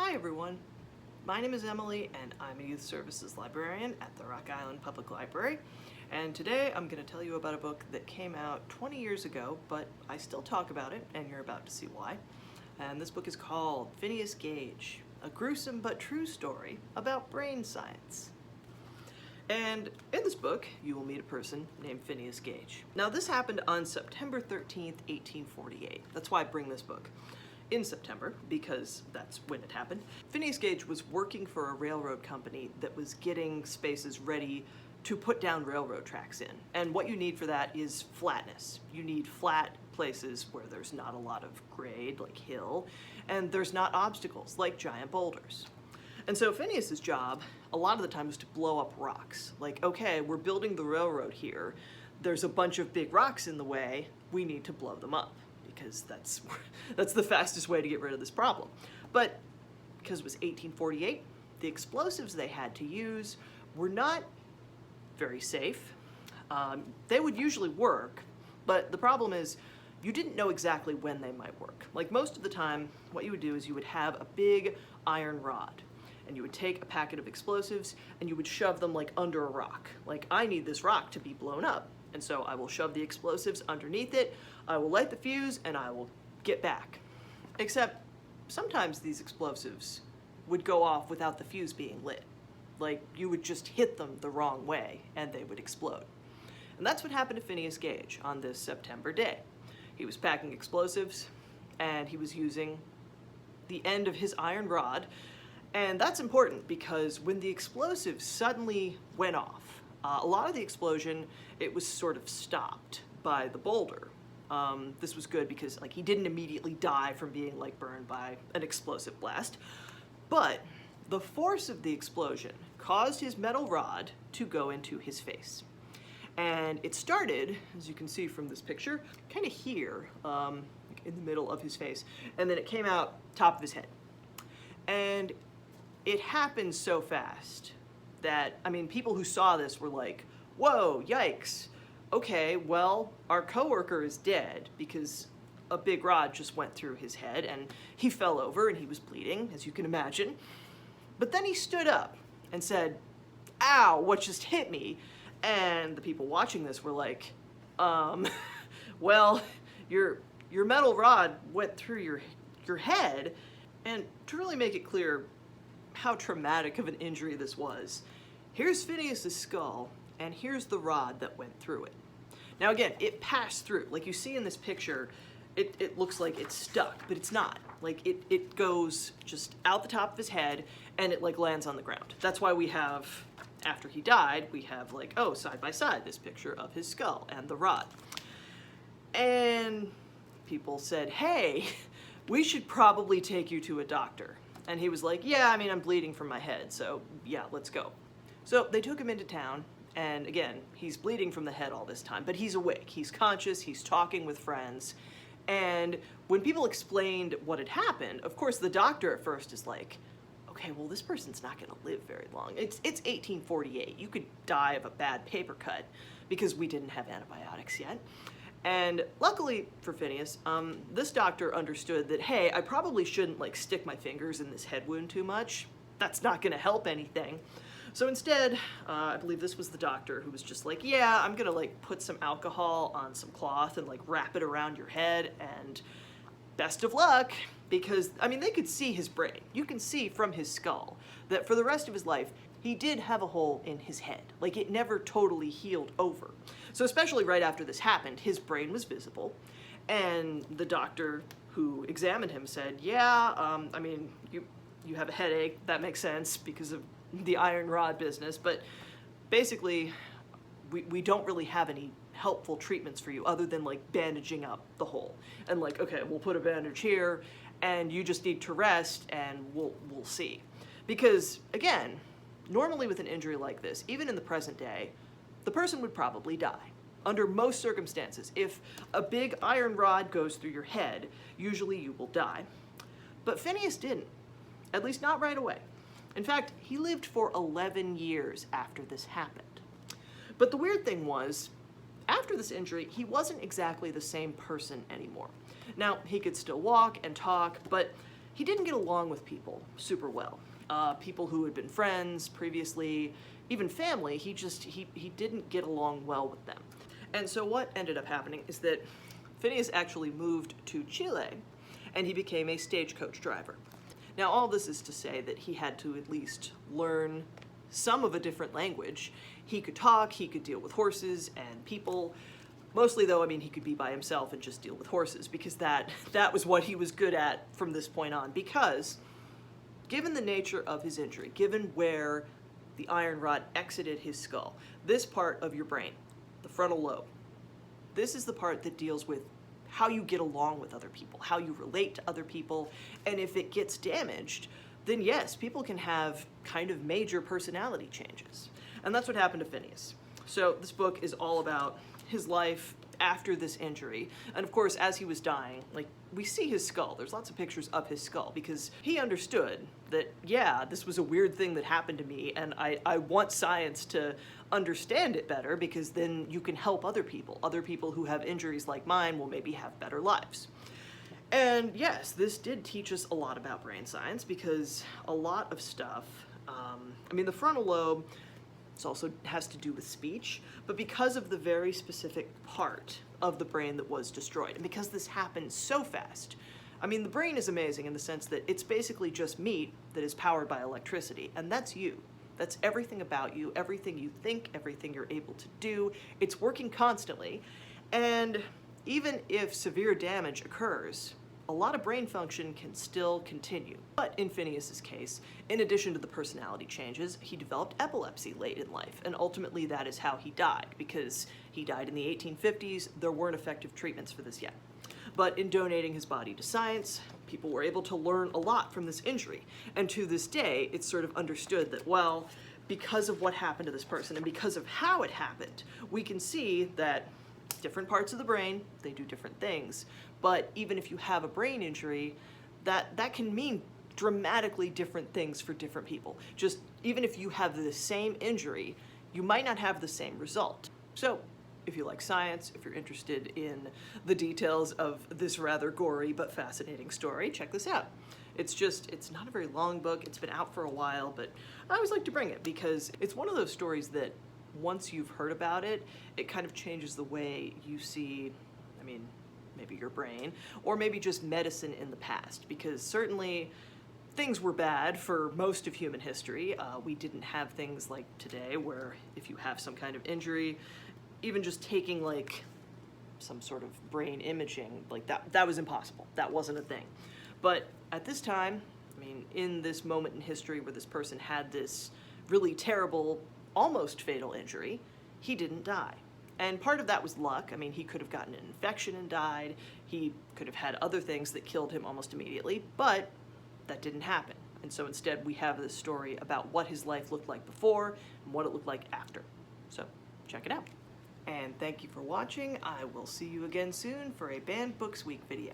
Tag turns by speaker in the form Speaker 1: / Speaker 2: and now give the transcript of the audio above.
Speaker 1: Hi everyone, my name is Emily and I'm a youth services librarian at the Rock Island Public Library, and today I'm going to tell you about a book that came out 20 years ago, but I still talk about it and you're about to see why. And this book is called Phineas Gage, a gruesome but true story about brain science. And in this book, you will meet a person named Phineas Gage. Now this happened on September 13th, 1848. That's why I bring this book in September, because that's when it happened. Phineas Gage was working for a railroad company that was getting spaces ready to put down railroad tracks in. And what you need for that is flatness. You need flat places where there's not a lot of grade, like hill, and there's not obstacles, like giant boulders. And so Phineas's job, a lot of the time, was to blow up rocks. Like, okay, we're building the railroad here. There's a bunch of big rocks in the way. We need to blow them up, because that's the fastest way to get rid of this problem. But because it was 1848, the explosives they had to use were not very safe. They would usually work, but the problem is you didn't know exactly when they might work. Like most of the time, what you would do is you would have a big iron rod, and you would take a packet of explosives and you would shove them like under a rock. Like, I need this rock to be blown up, and so I will shove the explosives underneath it, I will light the fuse, and I will get back. Except sometimes these explosives would go off without the fuse being lit. Like, you would just hit them the wrong way and they would explode. And that's what happened to Phineas Gage on this September day. He was packing explosives and he was using the end of his iron rod. And that's important because when the explosives suddenly went off, a lot of the explosion, it was sort of stopped by the boulder. This was good because he didn't immediately die from being burned by an explosive blast, but the force of the explosion caused his metal rod to go into his face. And it started, as you can see from this picture, kind of here, in the middle of his face, and then it came out top of his head. And it happened so fast that, people who saw this were like, whoa, yikes. Okay, well, our coworker is dead because a big rod just went through his head and he fell over and he was bleeding, as you can imagine. But then he stood up and said, ow, what just hit me? And the people watching this were like, well, your metal rod went through your head. And to really make it clear how traumatic of an injury this was, here's Phineas's skull, and here's the rod that went through it. Now again, it passed through. Like you see in this picture, it looks like it's stuck, but it's not. It goes just out the top of his head, and it lands on the ground. That's why we have, after he died, we have side by side, this picture of his skull and the rod. And people said, hey, we should probably take you to a doctor. And he was like, yeah, I'm bleeding from my head, so yeah, let's go. So they took him into town, and again, he's bleeding from the head all this time, but he's awake, he's conscious, he's talking with friends. And when people explained what had happened, of course the doctor at first is like, okay, well, this person's not gonna live very long. It's 1848, you could die of a bad paper cut because we didn't have antibiotics yet. And luckily for Phineas, this doctor understood that, hey, I probably shouldn't stick my fingers in this head wound too much. That's not gonna help anything. So instead, I believe this was the doctor who was just like, yeah, I'm gonna put some alcohol on some cloth and wrap it around your head, and best of luck, because they could see his brain. You can see from his skull that for the rest of his life, he did have a hole in his head. It never totally healed over. So especially right after this happened, his brain was visible, and the doctor who examined him said, yeah, you have a headache, that makes sense because of the iron rod business, but basically we don't really have any helpful treatments for you other than bandaging up the hole. And okay, we'll put a bandage here and you just need to rest and we'll see. Because again, normally with an injury like this, even in the present day, the person would probably die. Under most circumstances, if a big iron rod goes through your head, usually you will die. But Phineas didn't, at least not right away. In fact, he lived for 11 years after this happened. But the weird thing was, after this injury, he wasn't exactly the same person anymore. Now, he could still walk and talk, but he didn't get along with people super well. People who had been friends previously, even family, he didn't get along well with them. And so what ended up happening is that Phineas actually moved to Chile, and he became a stagecoach driver. Now, all this is to say that he had to at least learn some of a different language. He could talk, he could deal with horses and people. Mostly, though, I mean, he could be by himself and just deal with horses, because that was what he was good at from this point on. Because, given the nature of his injury, given where the iron rod exited his skull, this part of your brain, the frontal lobe, this is the part that deals with how you get along with other people, how you relate to other people, and if it gets damaged, then yes, people can have kind of major personality changes. And that's what happened to Phineas. So this book is all about his life after this injury. And of course, as he was dying, like, we see his skull. There's lots of pictures of his skull, because he understood that, yeah, this was a weird thing that happened to me, and I want science to understand it better, because then you can help other people. Other people who have injuries like mine will maybe have better lives. And yes, this did teach us a lot about brain science, because a lot of stuff, I mean, the frontal lobe, this also has to do with speech, but because of the very specific part of the brain that was destroyed, and because this happened so fast, I mean, the brain is amazing in the sense that it's basically just meat that is powered by electricity, and that's you. That's everything about you, everything you think, everything you're able to do. It's working constantly, and even if severe damage occurs, a lot of brain function can still continue. But in Phineas's case, in addition to the personality changes, he developed epilepsy late in life, and ultimately that is how he died, because he died in the 1850s. There weren't effective treatments for this yet. But in donating his body to science, people were able to learn a lot from this injury. And to this day, it's sort of understood that, well, because of what happened to this person and because of how it happened, we can see that different parts of the brain, they do different things. But even if you have a brain injury, that can mean dramatically different things for different people. Just even if you have the same injury, you might not have the same result. So if you like science, if you're interested in the details of this rather gory but fascinating story, check this out. It's not a very long book. It's been out for a while, but I always like to bring it because it's one of those stories that once you've heard about it, it kind of changes the way you see, I mean, maybe your brain, or maybe just medicine in the past, because certainly things were bad for most of human history. We didn't have things like today where if you have some kind of injury, even just taking like some sort of brain imaging, like that was impossible. That wasn't a thing. But at this time, I mean, in this moment in history where this person had this really terrible, almost fatal injury, he didn't die. And part of that was luck. I mean, he could have gotten an infection and died. He could have had other things that killed him almost immediately, but that didn't happen. And so instead we have this story about what his life looked like before and what it looked like after. So check it out. And thank you for watching. I will see you again soon for a Banned Books Week video.